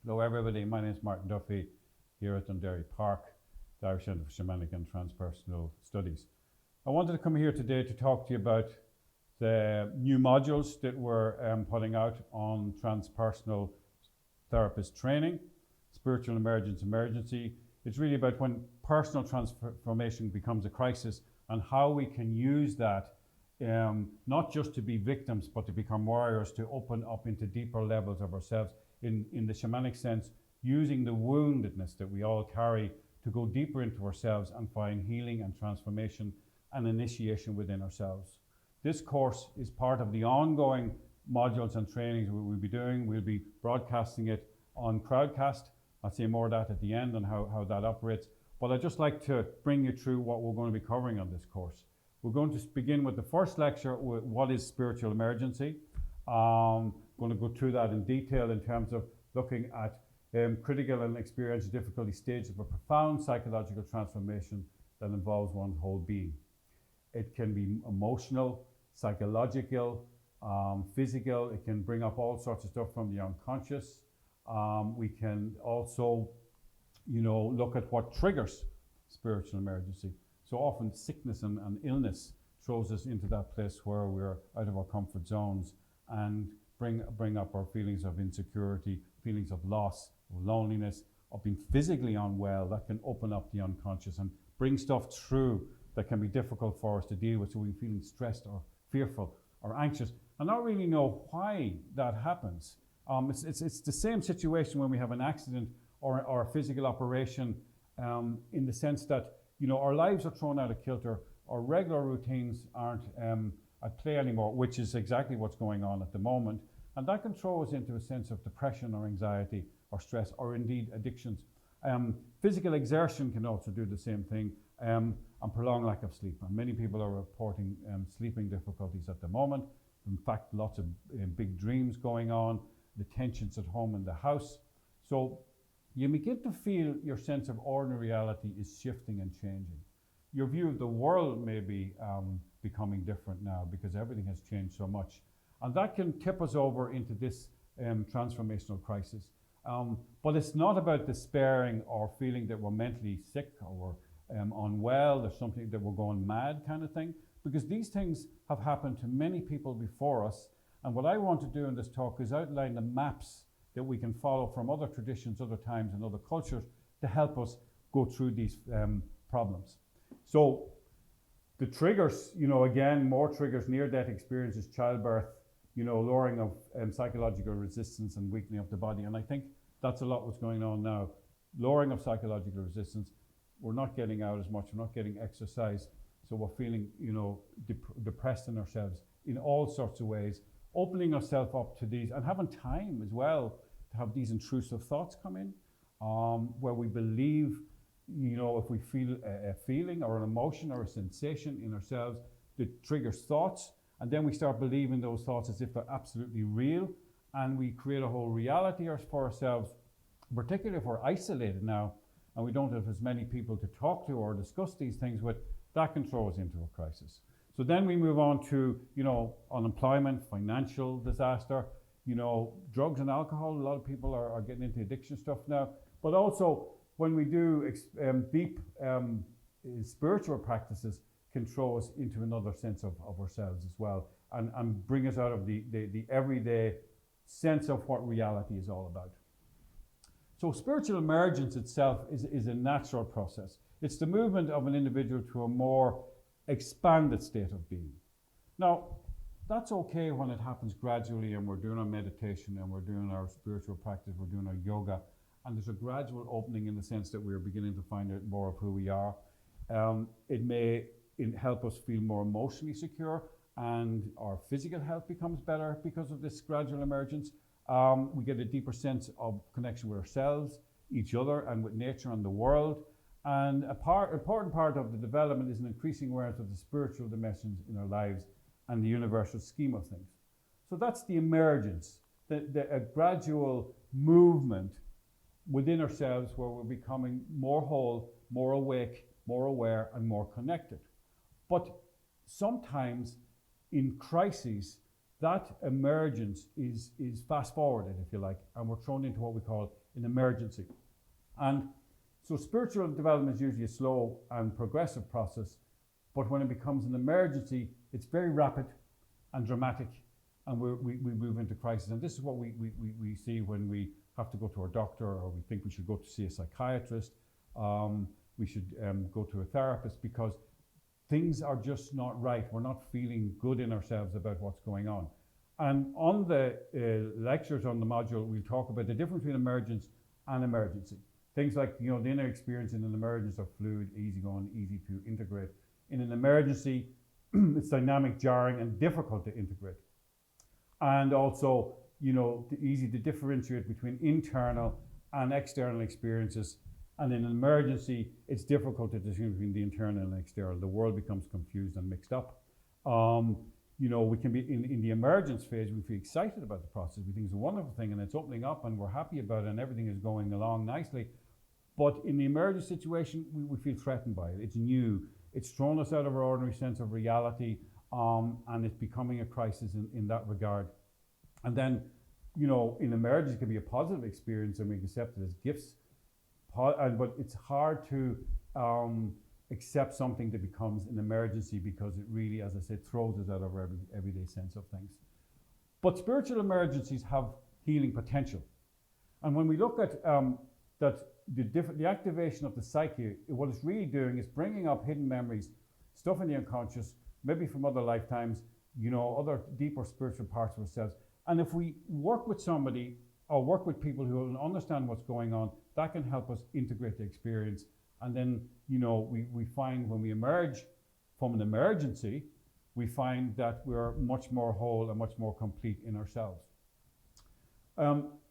Hello everybody, my name is Martin Duffy here at Dundee Park, the Irish Centre for Shamanic and Transpersonal Studies. I wanted to come here today to talk to you about the new modules that we're putting out on Transpersonal Therapist Training, Spiritual Emergence, Emergency. It's really about when personal transformation becomes a crisis and how we can use that not just to be victims but to become warriors, to open up into deeper levels of ourselves in the shamanic sense, using the woundedness that we all carry to go deeper into ourselves and find healing and transformation and initiation within ourselves. This course is part of the ongoing modules and trainings we will be doing. We'll be broadcasting it on Crowdcast. I'll say more of that at the end and how that operates. But I'd just like to bring you through what we're going to be covering on this course. We're going to begin with the first lecture, with what is spiritual emergency. Going to go through that in detail in terms of looking at critical and experiential difficulty stages of a profound psychological transformation that involves one's whole being. It can be emotional, psychological, physical. It can bring up all sorts of stuff from the unconscious. We can also, look at what triggers spiritual emergency. So often sickness and illness throws us into that place where we're out of our comfort zones and bring up our feelings of insecurity, feelings of loss, of loneliness, of being physically unwell. That can open up the unconscious and bring stuff through that can be difficult for us to deal with. So we're feeling stressed or fearful or anxious and not really know why that happens. It's the same situation when we have an accident or a physical operation, in the sense that our lives are thrown out of kilter. Our regular routines aren't at play anymore, which is exactly what's going on at the moment. And that can throw us into a sense of depression or anxiety or stress or indeed addictions. Physical exertion can also do the same thing, and prolonged lack of sleep. And many people are reporting sleeping difficulties at the moment. In fact, lots of big dreams going on, the tensions at home in the house. So you begin to feel your sense of ordinary reality is shifting and changing. Your view of the world may be becoming different now because everything has changed so much. And that can tip us over into this transformational crisis. But it's not about despairing or feeling that we're mentally sick or we're unwell, there's something that we're going mad kind of thing, because these things have happened to many people before us. And what I want to do in this talk is outline the maps that we can follow from other traditions, other times, and other cultures to help us go through these problems. So the triggers, again, more triggers: near-death experiences, childbirth, lowering of psychological resistance and weakening of the body. And I think that's a lot what's going on now. Lowering of psychological resistance. We're not getting out as much. We're not getting exercise. So we're feeling, depressed in ourselves in all sorts of ways. Opening ourselves up to these and having time as well to have these intrusive thoughts come in, where we believe, if we feel a feeling or an emotion or a sensation in ourselves that triggers thoughts, and then we start believing those thoughts as if they're absolutely real, and we create a whole reality for ourselves, particularly if we're isolated now and we don't have as many people to talk to or discuss these things with. That can throw us into a crisis. So then we move on to, unemployment, financial disaster, drugs and alcohol. A lot of people are getting into addiction stuff now. But also when we do deep spiritual practices can throw us into another sense of ourselves as well, and bring us out of the everyday sense of what reality is all about. So spiritual emergence itself is a natural process. It's the movement of an individual to a more expanded state of being. Now, that's okay when it happens gradually and we're doing our meditation and we're doing our spiritual practice, we're doing our yoga, and there's a gradual opening in the sense that we're beginning to find out more of who we are. It may help us feel more emotionally secure, and our physical health becomes better because of this gradual emergence. We get a deeper sense of connection with ourselves, each other, and with nature and the world. And important part of the development is an increasing awareness of the spiritual dimensions in our lives and the universal scheme of things. So that's the emergence, a gradual movement within ourselves where we're becoming more whole, more awake, more aware, and more connected. But sometimes in crises, that emergence is fast forwarded, if you like, and we're thrown into what we call an emergency. And so spiritual development is usually a slow and progressive process, but when it becomes an emergency, it's very rapid and dramatic, and we move into crisis. And this is what we see when we have to go to our doctor, or we think we should go to see a psychiatrist, we should go to a therapist, because things are just not right. We're not feeling good in ourselves about what's going on. And on the lectures on the module, we'll talk about the difference between emergence and emergency. Things like, the inner experience in an emergence are fluid, easygoing, easy to integrate. In an emergency, it's dynamic, jarring, and difficult to integrate. And also, easy to differentiate between internal and external experiences. And in an emergency, it's difficult to distinguish between the internal and external. The world becomes confused and mixed up. We can be in the emergence phase, we feel excited about the process. We think it's a wonderful thing and it's opening up and we're happy about it and everything is going along nicely. But in the emergent situation, we feel threatened by it. It's new. It's thrown us out of our ordinary sense of reality, and it's becoming a crisis in that regard. And then, in emergence, it can be a positive experience and we accept it as gifts. But it's hard to accept something that becomes an emergency, because it really, as I said, throws us out of our everyday sense of things. But spiritual emergencies have healing potential. And when we look at that, the activation of the psyche, what it's really doing is bringing up hidden memories, stuff in the unconscious, maybe from other lifetimes, other deeper spiritual parts of ourselves. And if we work with somebody or work with people who understand what's going on, that can help us integrate the experience. And then, we find when we emerge from an emergency, we find that we're much more whole and much more complete in ourselves.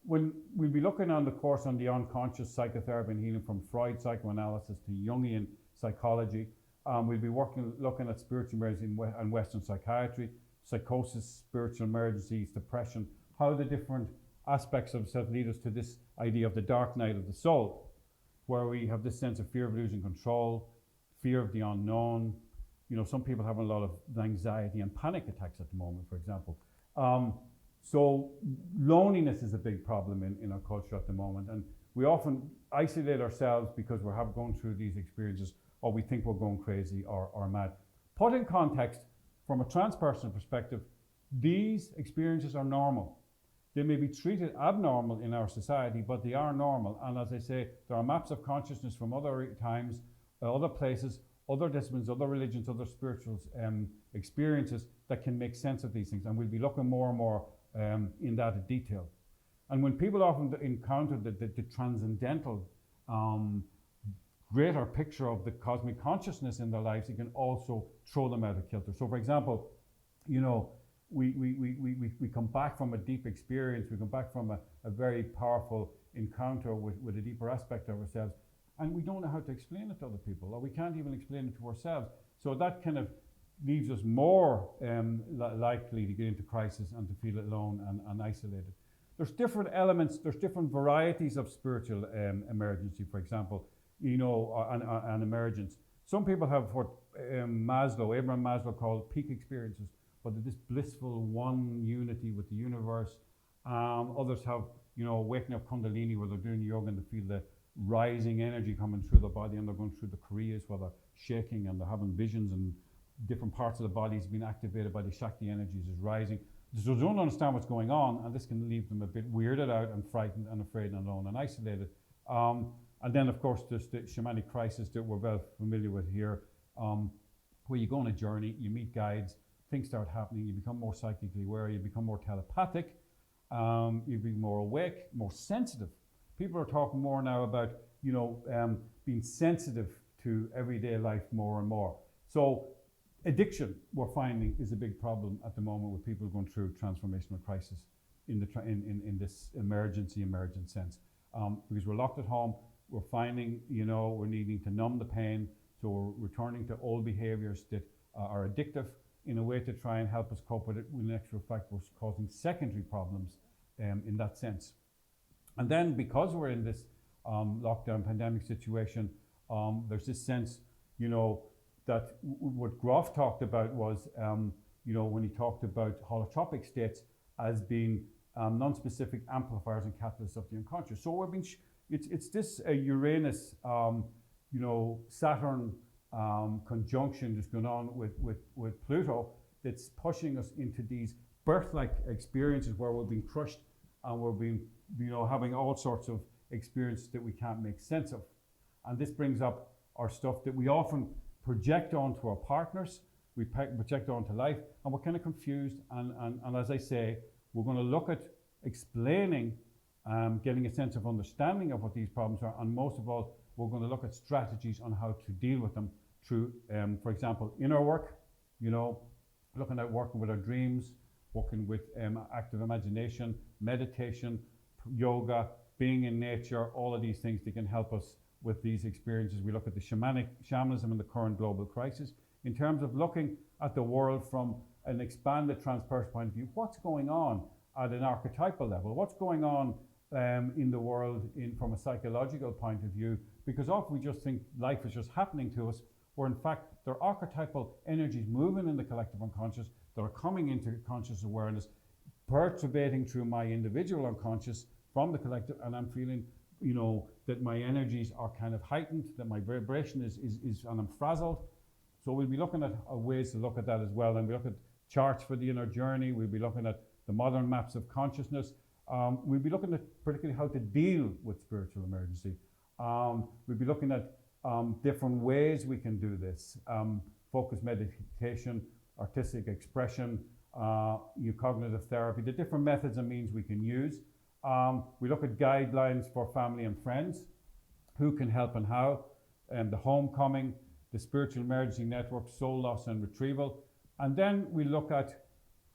When we'll be looking on the course on the unconscious psychotherapy and healing, from Freud psychoanalysis to Jungian psychology, we'll be looking at spiritual emergency and Western psychiatry, psychosis, spiritual emergencies, depression, how the different aspects of self lead us to this idea of the dark night of the soul, where we have this sense of fear of losing control, fear of the unknown. Some people have a lot of anxiety and panic attacks at the moment, for example. So loneliness is a big problem in our culture at the moment, and we often isolate ourselves because we're going through these experiences, or we think we're going crazy or mad. Put in context, from a transpersonal perspective, these experiences are normal. They may be treated abnormal in our society, but they are normal. And as I say, there are maps of consciousness from other times, other places, other disciplines, other religions, other spiritual experiences that can make sense of these things. And we'll be looking more and more in that detail. And when people often encounter the transcendental, greater picture of the cosmic consciousness in their lives, it can also throw them out of kilter. So, for example, we come back from a deep experience, we come back from a very powerful encounter with a deeper aspect of ourselves, and we don't know how to explain it to other people, or we can't even explain it to ourselves. So that kind of leaves us more likely to get into crisis and to feel alone and isolated. There's different elements, there's different varieties of spiritual emergency, for example, and emergence. Some people have what Abraham Maslow called peak experiences, but this blissful one unity with the universe. Others have, waking up Kundalini, where they're doing yoga and they feel the rising energy coming through the body, and they're going through the Kriyas where they're shaking and they're having visions, and different parts of the body is being activated by the Shakti energies is rising. So they don't understand what's going on, and this can leave them a bit weirded out and frightened and afraid and alone and isolated. And then, of course, there's the shamanic crisis that we're well familiar with here, where you go on a journey, you meet guides, things start happening, you become more psychically aware, you become more telepathic, you become more awake, more sensitive. People are talking more now about, being sensitive to everyday life more and more. So addiction, we're finding, is a big problem at the moment with people going through transformational crisis in this emergent sense. Because we're locked at home, we're finding, we're needing to numb the pain, so we're returning to old behaviors that are addictive in a way to try and help us cope with it, when in actual fact we're causing secondary problems in that sense. And then, because we're in this lockdown pandemic situation, there's this sense, that what Groff talked about was, when he talked about holotropic states as being non-specific amplifiers and catalysts of the unconscious. So we're being it's this Uranus, Saturn conjunction that's going on with Pluto that's pushing us into these birth-like experiences where we're being crushed and we're being, having all sorts of experiences that we can't make sense of. And this brings up our stuff that we often project onto our partners, we project onto life, and we're kind of confused. And as I say, we're going to look at explaining, getting a sense of understanding of what these problems are, and most of all, we're going to look at strategies on how to deal with them through, for example, inner work, looking at working with our dreams, working with active imagination, meditation, yoga, being in nature, all of these things that can help us with these experiences. We look at the shamanism and the current global crisis. In terms of looking at the world from an expanded transpersonal point of view, what's going on at an archetypal level? What's going on in the world from a psychological point of view? Because often we just think life is just happening to us, where in fact there are archetypal energies moving in the collective unconscious that are coming into conscious awareness, perturbating through my individual unconscious from the collective, and I'm feeling, that my energies are kind of heightened, that my vibration is and I'm frazzled. So we'll be looking at ways to look at that as well, and we look at charts for the inner journey. We'll be looking at the modern maps of consciousness. We'll be looking at particularly how to deal with spiritual emergency. We'll be looking at different ways we can do this. Focused meditation, artistic expression, cognitive therapy, the different methods and means we can use. We look at guidelines for family and friends, who can help and how, the homecoming, the spiritual emergency network, soul loss and retrieval. And then we look at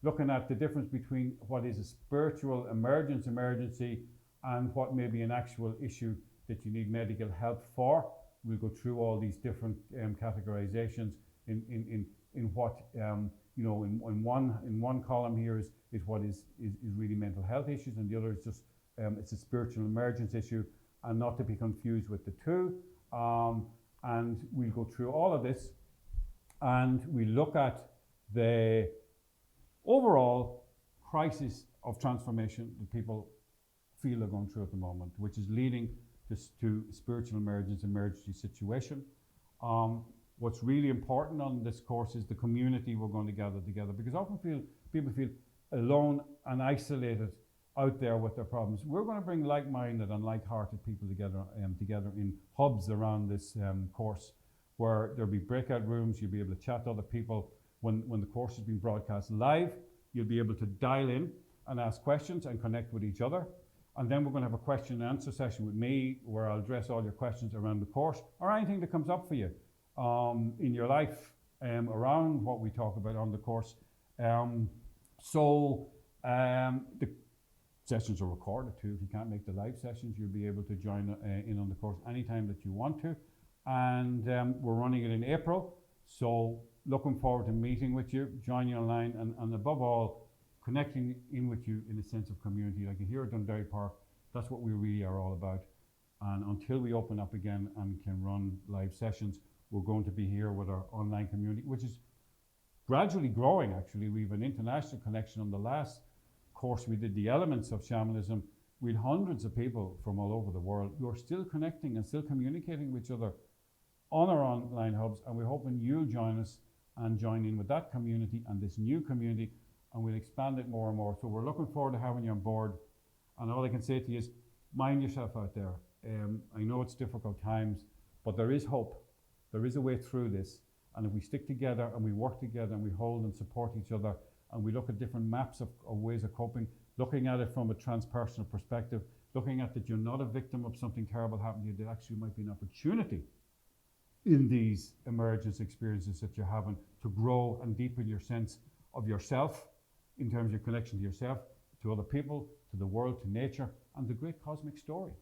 looking at the difference between what is a spiritual emergency and what may be an actual issue that you need medical help for. We'll go through all these different categorizations in what in one column here is what is really mental health issues, and the other is just it's a spiritual emergence issue, and not to be confused with the two. And we'll go through all of this, and we look at the overall crisis of transformation that people feel they're going through at the moment, which is leading to spiritual emergency situation. What's really important on this course is the community we're going to gather together, because often people feel alone and isolated out there with their problems. We're going to bring like-minded and like-hearted people together in hubs around this course, where there'll be breakout rooms. You'll be able to chat to other people. When the course is being broadcast live, you'll be able to dial in and ask questions and connect with each other. And then we're going to have a question and answer session with me, where I'll address all your questions around the course or anything that comes up for you in your life around what we talk about on the course. The sessions are recorded too. If you can't make the live sessions, you'll be able to join in on the course anytime that you want to. And we're running it in April. So looking forward to meeting with you, joining online, and above all, connecting in with you in a sense of community. Like here at Dundee Park, that's what we really are all about. And until we open up again and can run live sessions, we're going to be here with our online community, which is gradually growing, actually. We have an international connection. On the last course we did, the elements of shamanism, we had hundreds of people from all over the world who are still connecting and still communicating with each other on our online hubs, and we're hoping you'll join us and join in with that community and this new community, and we'll expand it more and more. So we're looking forward to having you on board, and all I can say to you is mind yourself out there. I know it's difficult times, but there is hope. There is a way through this, and if we stick together and we work together and we hold and support each other, and we look at different maps of ways of coping, looking at it from a transpersonal perspective, looking at that you're not a victim of something terrible happening to you, that actually might be an opportunity in these emergence experiences that you're having to grow and deepen your sense of yourself in terms of your connection to yourself, to other people, to the world, to nature, and the great cosmic story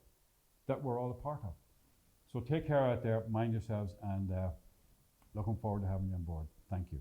that we're all a part of. So take care out there, mind yourselves, and looking forward to having you on board. Thank you.